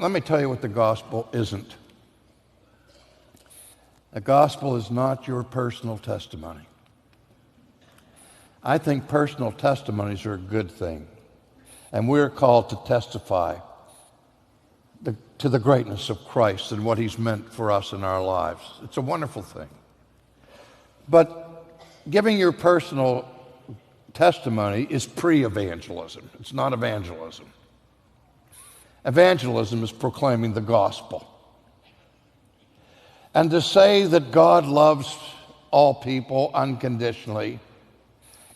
let me tell you what the gospel isn't. The gospel is not your personal testimony. I think personal testimonies are a good thing, and we're called to testify to the greatness of Christ and what he's meant for us in our lives. It's a wonderful thing. But giving your personal testimony is pre-evangelism. It's not evangelism. Evangelism is proclaiming the gospel. And to say that God loves all people unconditionally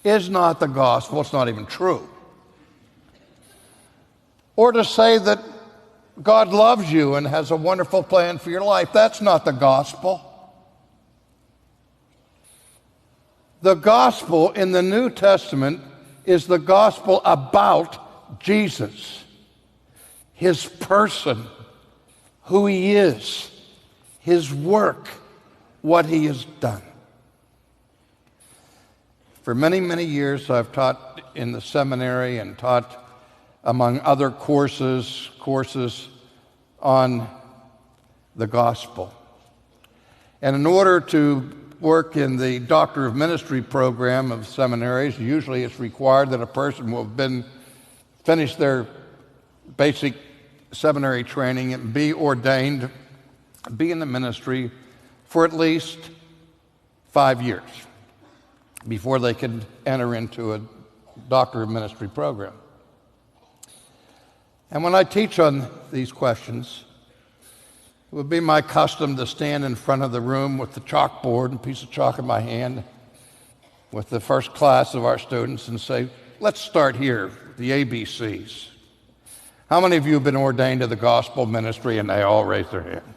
is not the gospel. It's not even true. Or to say that God loves you and has a wonderful plan for your life, that's not the gospel. The gospel in the New Testament is the gospel about Jesus, his person, who he is, his work, what he has done. For many, many years, I've taught in the seminary and taught, among other courses on the gospel. And in order to work in the Doctor of Ministry program of seminaries, usually it's required that a person will have finished their basic seminary training and be ordained, be in the ministry for at least 5 years before they could enter into a Doctor of Ministry program. And when I teach on these questions, it would be my custom to stand in front of the room with the chalkboard and a piece of chalk in my hand with the first class of our students and say, let's start here, the ABCs. How many of you have been ordained to the gospel ministry? And they all raised their hand.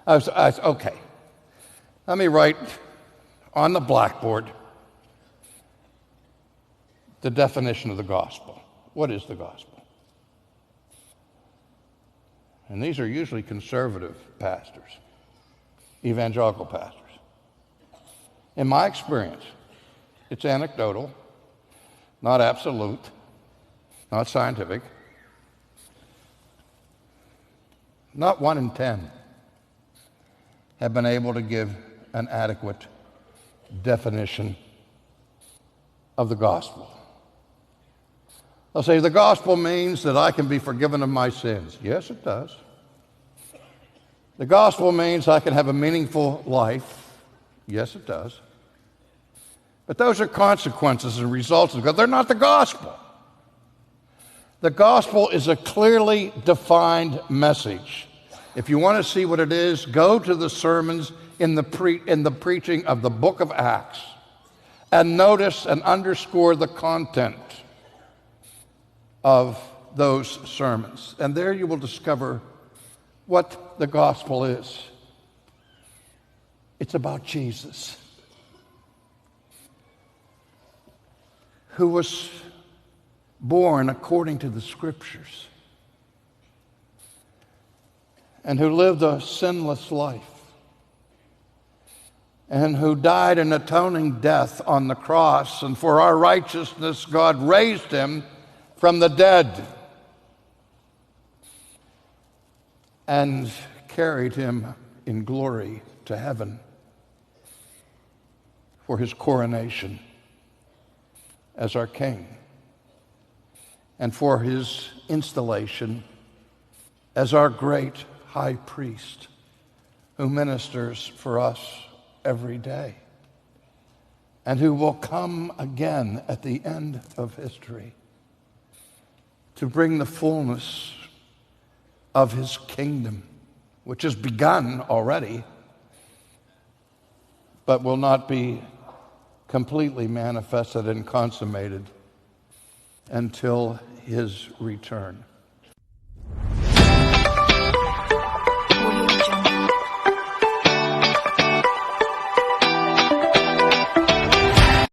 I was okay. Let me write on the blackboard the definition of the gospel. What is the gospel? And these are usually conservative pastors, evangelical pastors. In my experience, it's anecdotal, not absolute, not scientific. Not 1 in 10 have been able to give an adequate definition of the gospel. They'll say, the gospel means that I can be forgiven of my sins. Yes, it does. The gospel means I can have a meaningful life. Yes, it does. But those are consequences and results of God. They're not the gospel. The gospel is a clearly defined message. If you want to see what it is, go to the sermons in the preaching of the book of Acts and notice and underscore the content of those sermons. And there you will discover what the gospel is. It's about Jesus, who was born according to the scriptures and who lived a sinless life and who died an atoning death on the cross, and for our righteousness God raised him from the dead and carried him in glory to heaven for his coronation as our king and for his installation as our great high priest who ministers for us every day and who will come again at the end of history to bring the fullness of his kingdom, which has begun already, but will not be completely manifested and consummated until his return.